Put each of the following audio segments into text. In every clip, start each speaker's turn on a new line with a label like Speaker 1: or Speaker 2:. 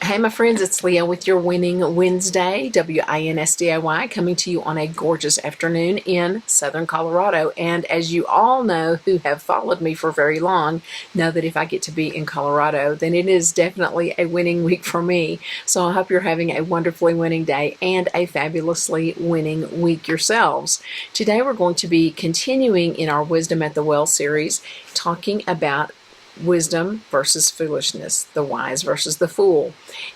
Speaker 1: Hey, my friends, it's Leah with your Winning Wednesday, WINSDAY, coming to you on a gorgeous afternoon in Southern Colorado. And as you all know, who have followed me for very long, know that if I get to be in Colorado, then it is definitely a winning week for me. So I hope you're having a wonderfully winning day and a fabulously winning week yourselves. Today, we're going to be continuing in our Wisdom at the Well series, talking about wisdom versus foolishness, the wise versus the fool.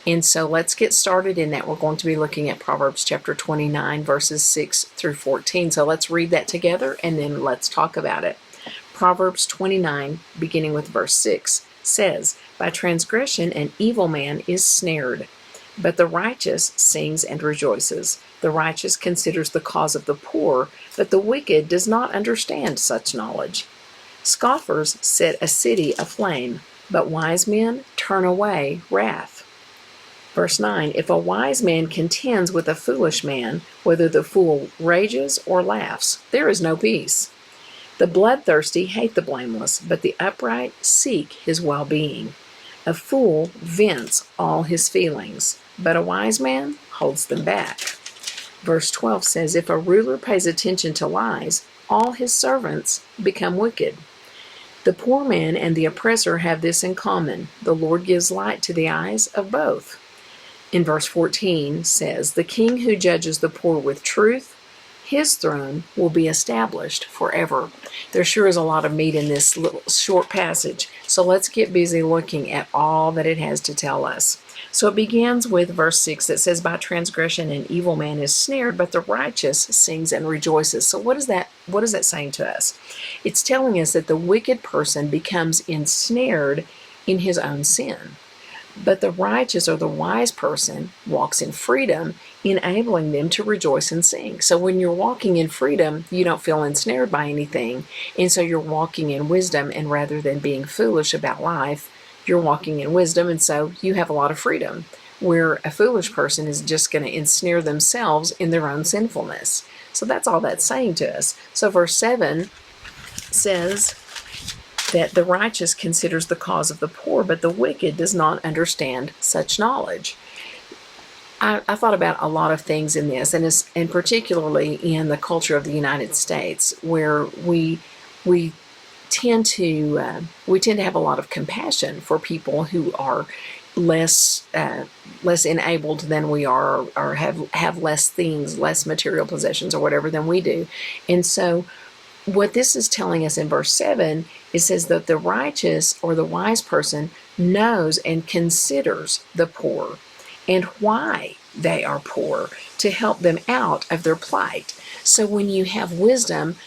Speaker 1: And so let's get started in that. We're going to be looking at Proverbs chapter 29, verses 6 through 14. So let's read that together and then let's talk about it. Proverbs 29, beginning with verse 6, says, "By transgression an evil man is snared, but the righteous sings and rejoices. The righteous considers the cause of the poor, but the wicked does not understand such knowledge. Scoffers set a city aflame, but wise men turn away wrath." Verse 9, "If a wise man contends with a foolish man, whether the fool rages or laughs, there is no peace. The bloodthirsty hate the blameless, but the upright seek his well-being. A fool vents all his feelings, but a wise man holds them back." Verse 12 says, "If a ruler pays attention to lies, all his servants become wicked. The poor man and the oppressor have this in common. The Lord gives light to the eyes of both." In verse 14 says, "The king who judges the poor with truth, his throne will be established forever." There sure is a lot of meat in this little short passage. So let's get busy looking at all that it has to tell us. So it begins with verse 6 that says, "By transgression an evil man is snared, but the righteous sings and rejoices." So what is that saying to us? It's telling us that the wicked person becomes ensnared in his own sin, but the righteous or the wise person walks in freedom, enabling them to rejoice and sing. So when you're walking in freedom, you don't feel ensnared by anything, and so you're walking in wisdom, and rather than being foolish about life, you're walking in wisdom, and so you have a lot of freedom, where a foolish person is just going to ensnare themselves in their own sinfulness. So that's all that's saying to us. So verse 7 says that the righteous considers the cause of the poor, but the wicked does not understand such knowledge. I thought about a lot of things in this, and particularly in the culture of the United States, where we tend to have a lot of compassion for people who are less enabled than we are, or have less things, less material possessions or whatever than we do. And so what this is telling us in verse 7, it says that the righteous or the wise person knows and considers the poor and why they are poor to help them out of their plight. So when you have wisdom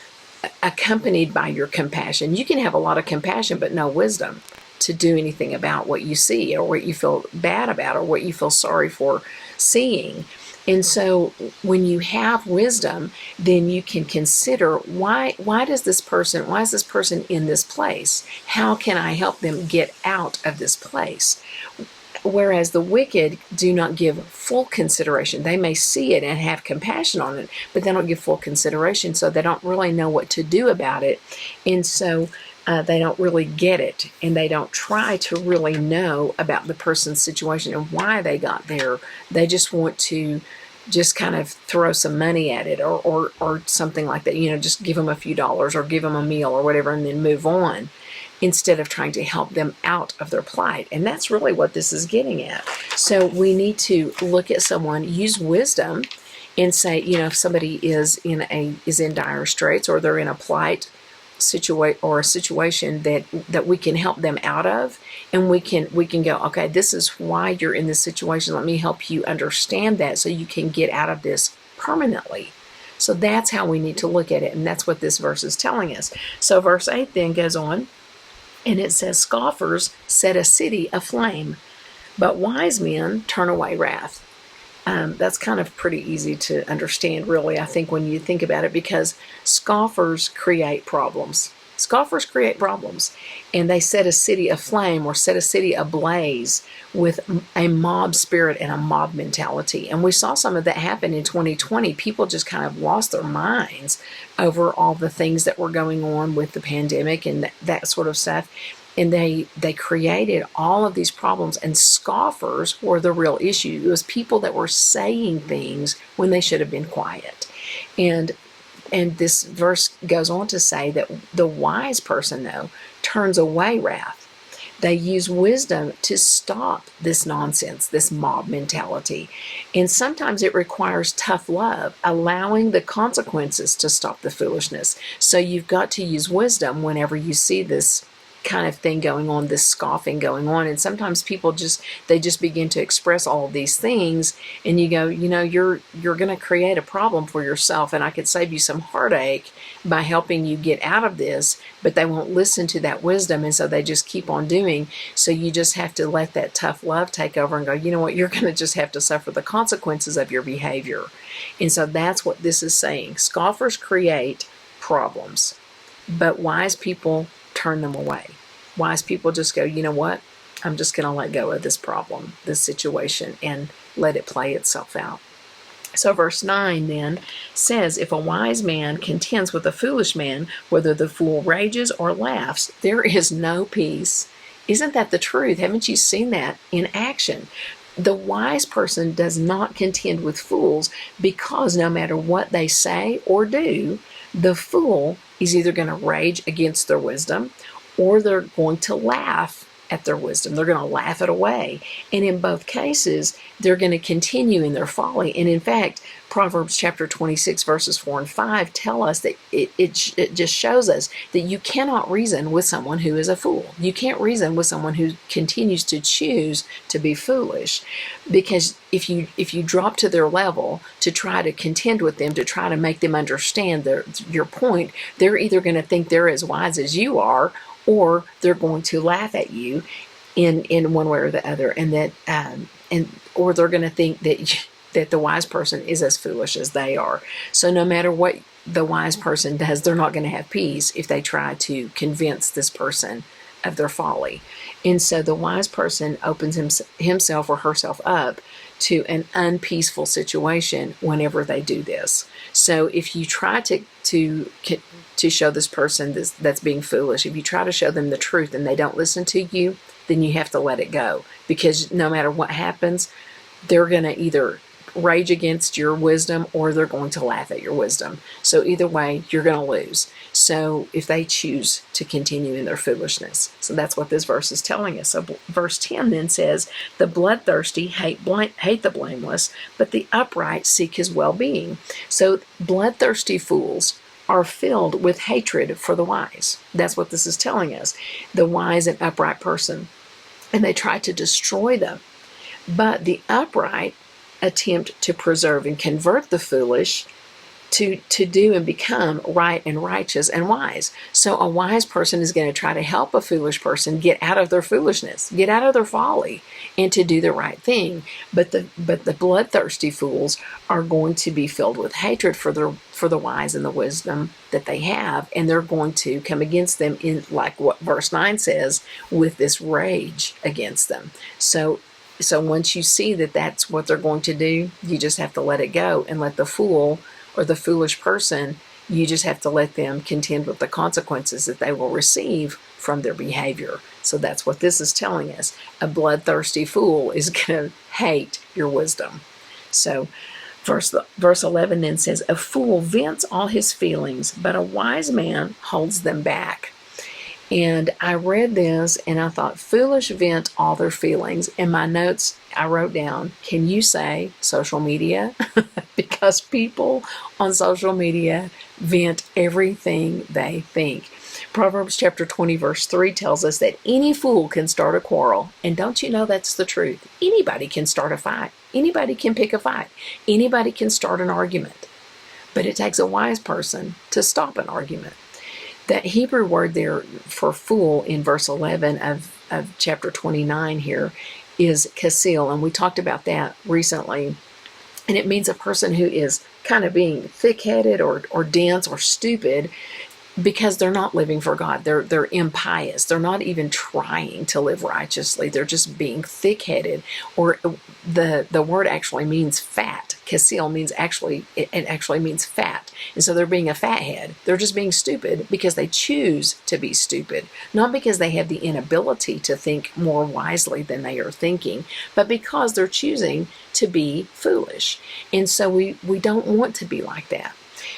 Speaker 1: accompanied by your compassion, you can have a lot of compassion but no wisdom to do anything about what you see, or what you feel bad about, or what you feel sorry for seeing. And so when you have wisdom, then you can consider why is this person in this place? How can I help them get out of this place? Whereas the wicked do not give full consideration. They may see it and have compassion on it, but they don't give full consideration, so they don't really know what to do about it. And so they don't really get it, and they don't try to really know about the person's situation and why they got there. They just want to just kind of throw some money at it, or something like that. Just give them a few dollars or give them a meal or whatever, and then move on, instead of trying to help them out of their plight. And that's really what this is getting at. So we need to look at someone, use wisdom, and say, if somebody is in dire straits, or they're in a plight a situation that we can help them out of, and we can go, okay, this is why you're in this situation. Let me help you understand that, so you can get out of this permanently. So that's how we need to look at it, and that's what this verse is telling us. So verse 8 then goes on, and it says, "Scoffers set a city aflame, but wise men turn away wrath." That's kind of pretty easy to understand, really, I think, when you think about it, because scoffers create problems. Scoffers create problems, and they set a city aflame, or set a city ablaze, with a mob spirit and a mob mentality. And we saw some of that happen in 2020. People just kind of lost their minds over all the things that were going on with the pandemic and that sort of stuff. And they created all of these problems, and scoffers were the real issue. It was people that were saying things when they should have been quiet. And this verse goes on to say that the wise person, though, turns away wrath. They use wisdom to stop this nonsense, this mob mentality. And sometimes it requires tough love, allowing the consequences to stop the foolishness. So you've got to use wisdom whenever you see this kind of thing going on, this scoffing going on. And sometimes people just begin to express all of these things, and you go, you're going to create a problem for yourself, and I could save you some heartache by helping you get out of this, but they won't listen to that wisdom, and so they just keep on doing. So you just have to let that tough love take over and go, you know what, you're going to just have to suffer the consequences of your behavior. And so that's what this is saying. Scoffers create problems, but wise people turn them away. Wise people just go, you know what? I'm just going to let go of this problem, this situation, and let it play itself out. So verse 9 then says, if a wise man contends with a foolish man, whether the fool rages or laughs, there is no peace. Isn't that the truth? Haven't you seen that in action? The wise person does not contend with fools, because no matter what they say or do, the fool is either going to rage against their wisdom, or they're going to laugh at their wisdom. They're going to laugh it away. And in both cases, they're going to continue in their folly. And in fact, Proverbs chapter 26, verses 4 and 5 tell us that it just shows us that you cannot reason with someone who is a fool. You can't reason with someone who continues to choose to be foolish, because if you drop to their level to try to contend with them, to try to make them understand your point, they're either going to think they're as wise as you are, or they're going to laugh at you in one way or the other, or they're going to think that the wise person is as foolish as they are. So no matter what the wise person does, they're not going to have peace if they try to convince this person of their folly. And so the wise person opens himself or herself up to an unpeaceful situation whenever they do this. So if you try to show this person that's being foolish, if you try to show them the truth and they don't listen to you, then you have to let it go, because no matter what happens, they're going to either rage against your wisdom or they're going to laugh at your wisdom. So either way, you're going to lose. So if they choose to continue in their foolishness. So that's what this verse is telling us. So verse 10 then says, the bloodthirsty hate the blameless, but the upright seek his well-being. So bloodthirsty fools are filled with hatred for the wise. That's what this is telling us. The wise and upright person. And they try to destroy them. But the upright attempt to preserve and convert the foolish to do and become right and righteous and wise. So a wise person is going to try to help a foolish person get out of their foolishness, get out of their folly, and to do the right thing. But the bloodthirsty fools are going to be filled with hatred for the wise and the wisdom that they have, and they're going to come against them in, like what verse 9 says, with this rage against them. So once you see that that's what they're going to do, you just have to let it go and let the fool or the foolish person, you just have to let them contend with the consequences that they will receive from their behavior. So that's what this is telling us. A bloodthirsty fool is going to hate your wisdom. So verse 11 then says, a fool vents all his feelings, but a wise man holds them back. And I read this and I thought, foolish vent all their feelings. In my notes, I wrote down, can you say social media? Because people on social media vent everything they think. Proverbs chapter 20 verse 3 tells us that any fool can start a quarrel. And don't you know that's the truth? Anybody can start a fight. Anybody can pick a fight. Anybody can start an argument. But it takes a wise person to stop an argument. That Hebrew word there for fool in verse 11 of chapter 29 here is kasil, and we talked about that recently. And it means a person who is kind of being thick-headed or dense or stupid because they're not living for God. They're impious. They're not even trying to live righteously. They're just being thick-headed. Or the word actually means fat. Kasil means it actually means fat. And so they're being a fathead. They're just being stupid because they choose to be stupid, not because they have the inability to think more wisely than they are thinking, but because they're choosing to be foolish. And so we don't want to be like that.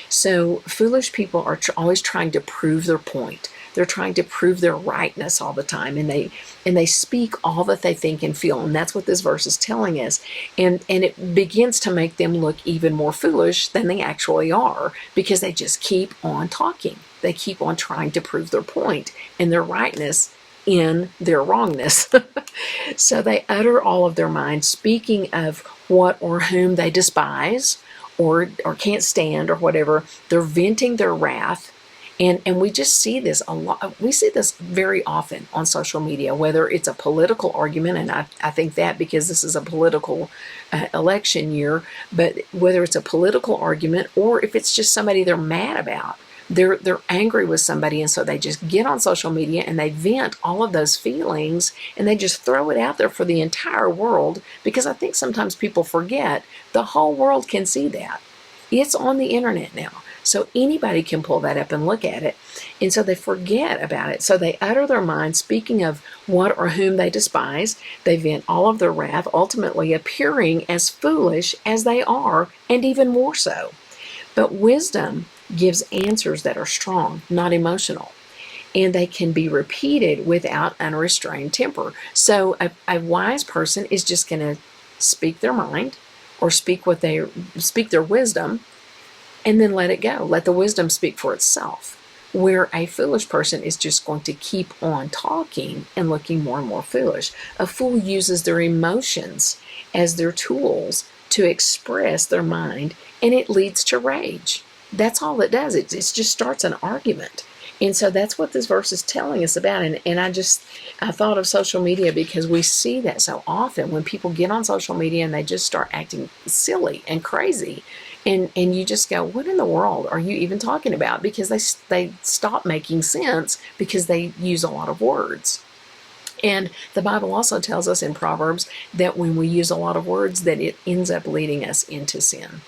Speaker 1: So foolish people are always trying to prove their point. They're trying to prove their rightness all the time, and they speak all that they think and feel, and that's what this verse is telling us. And it begins to make them look even more foolish than they actually are, because they just keep on talking. They keep on trying to prove their point and their rightness in their wrongness. So they utter all of their mind, speaking of what or whom they despise or can't stand or whatever. They're venting their wrath. And we just see this a lot. We see this very often on social media, whether it's a political argument, and I think that because this is a political election year, but whether it's a political argument or if it's just somebody they're mad about, they're angry with somebody, and so they just get on social media and they vent all of those feelings and they just throw it out there for the entire world, because I think sometimes people forget the whole world can see that. It's on the internet now. So anybody can pull that up and look at it. And so they forget about it. So they utter their mind, speaking of what or whom they despise. They vent all of their wrath, ultimately appearing as foolish as they are, and even more so. But wisdom gives answers that are strong, not emotional. And they can be repeated without unrestrained temper. So a wise person is just going to speak their mind, or speak their wisdom, and then let it go. Let the wisdom speak for itself. Where a foolish person is just going to keep on talking and looking more and more foolish. A fool uses their emotions as their tools to express their mind, and it leads to rage. That's all it does. It just starts an argument. And so that's what this verse is telling us about. And I thought of social media because we see that so often when people get on social media and they just start acting silly and crazy. And you just go, what in the world are you even talking about? Because they stop making sense because they use a lot of words. And the Bible also tells us in Proverbs that when we use a lot of words, that it ends up leading us into sin,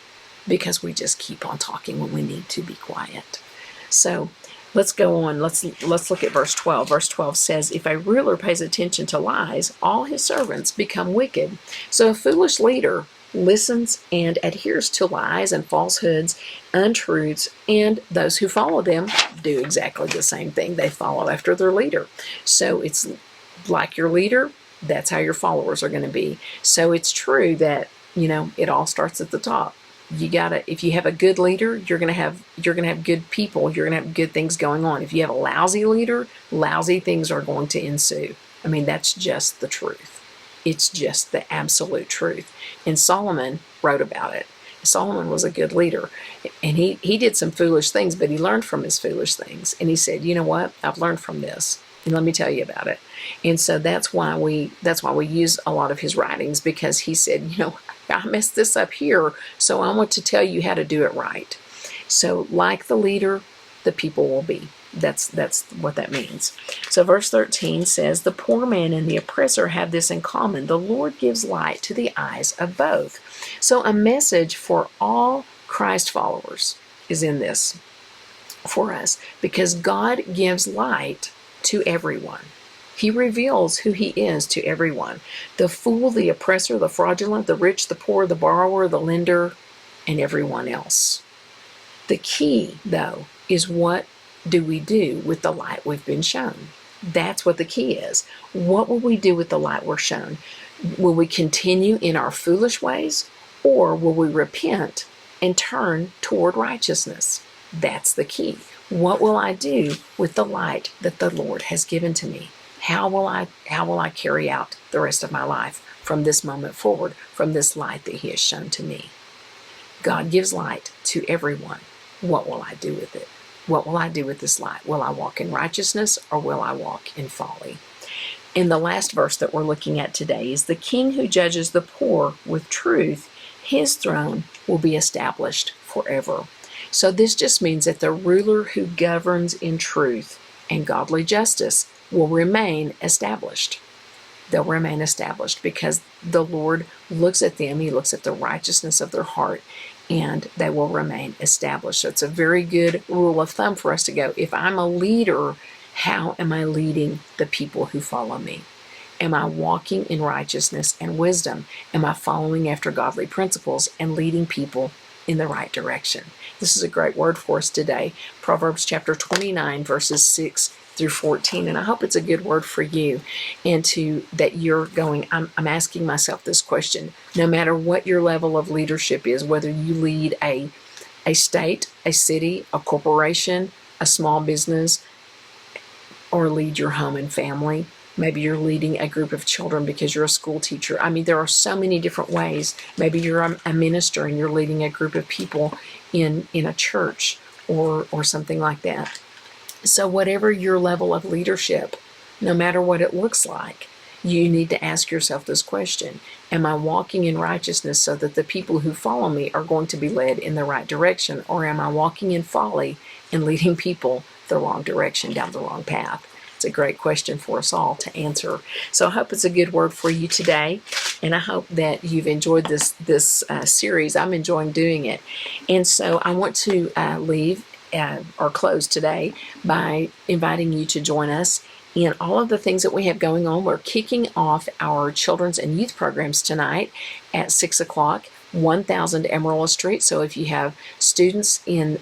Speaker 1: because we just keep on talking when we need to be quiet. So let's go on. Let's look at verse 12. Verse 12 says, if a ruler pays attention to lies, all his servants become wicked. So a foolish leader listens and adheres to lies and falsehoods, untruths, and those who follow them do exactly the same thing. They follow after their leader. So it's like your leader, that's how your followers are going to be. So it's true that, it all starts at the top. If you have a good leader, you're going to have good people. You're going to have good things going on. If you have a lousy leader, lousy things are going to ensue. I mean, that's just the truth. It's just the absolute truth. And Solomon wrote about it. Solomon was a good leader, and he did some foolish things, but he learned from his foolish things. And he said, you know what? I've learned from this, and let me tell you about it. And so that's why we use a lot of his writings, because he said, I messed this up here, so I want to tell you how to do it right. So like the leader, the people will be. That's what that means. So verse 13 says, the poor man and the oppressor have this in common. The Lord gives light to the eyes of both. So a message for all Christ followers is in this for us, because God gives light to everyone. He reveals who he is to everyone. The fool, the oppressor, the fraudulent, the rich, the poor, the borrower, the lender, and everyone else. The key, though, is what do we do with the light we've been shown? That's what the key is. What will we do with the light we're shown? Will we continue in our foolish ways, or will we repent and turn toward righteousness? That's the key. What will I do with the light that the Lord has given to me? How will I carry out the rest of my life from this moment forward, from this light that he has shown to me? God gives light to everyone. What will I do with it? What will I do with this light? Will I walk in righteousness, or will I walk in folly? And the last verse that we're looking at today is, the king who judges the poor with truth, his throne will be established forever. So this just means that the ruler who governs in truth and godly justice will remain established. they'll remain established because the Lord looks at them, He looks at the righteousness of their heart, and they will remain established. So it's a very good rule of thumb for us to go, if I'm a leader, how am I leading the people who follow me? Am I walking in righteousness and wisdom? Am I following after godly principles and leading people in the right direction? This is a great word for us today. Proverbs chapter 29, verses 6 through 14. And I hope it's a good word for you, and that you're going, I'm asking myself this question, no matter what your level of leadership is, whether you lead a state, a city, a corporation, a small business, or lead your home and family. Maybe you're leading a group of children because you're a school teacher. I mean, there are so many different ways. Maybe you're a minister and you're leading a group of people in a church or something like that. So whatever your level of leadership, no matter what it looks like, you need to ask yourself this question. Am I walking in righteousness so that the people who follow me are going to be led in the right direction? Or am I walking in folly and leading people the wrong direction, down the wrong path? It's a great question for us all to answer. So I hope it's a good word for you today, and I hope that you've enjoyed this series. I'm enjoying doing it. And so I want to leave or close today by inviting you to join us in all of the things that we have going on. We're kicking off our children's and youth programs tonight at 6 o'clock, 1000 Amarillo Street. So if you have students in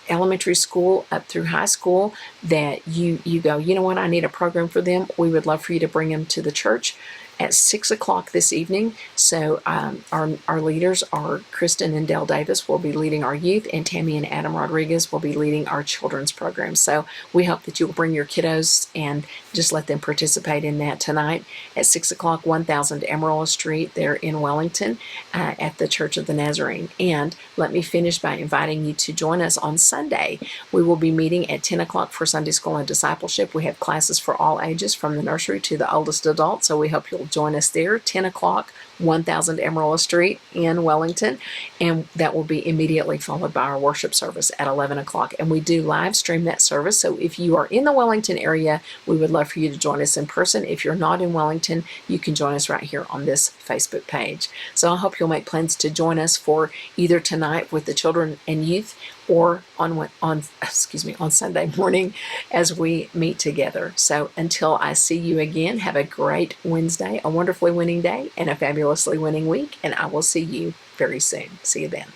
Speaker 1: elementary school up through high school that you go, you know what, I need a program for them, we would love for you to bring them to the church at 6 o'clock this evening. So our leaders are Kristen and Dell Davis will be leading our youth, and Tammy and Adam Rodriguez will be leading our children's program. So we hope that you'll bring your kiddos and just let them participate in that tonight at 6 o'clock, 1000 Amarillo Street there in Wellington at the Church of the Nazarene. And let me finish by inviting you to join us on Sunday. We will be meeting at 10 o'clock for Sunday School and Discipleship. We have classes for all ages from the nursery to the oldest adult. So we hope you'll join us there, 10 o'clock, 1000 Amarillo Street in Wellington, and that will be immediately followed by our worship service at 11 o'clock. And we do live stream that service, so if you are in the Wellington area, we would love for you to join us in person. If you're not in Wellington, you can join us right here on this Facebook page. So I hope you'll make plans to join us for either tonight with the children and youth, or on Sunday morning as we meet together. So until I see you again, have a great Wednesday, a wonderfully winning day, and a fabulously winning week, and I will see you very soon. See you then.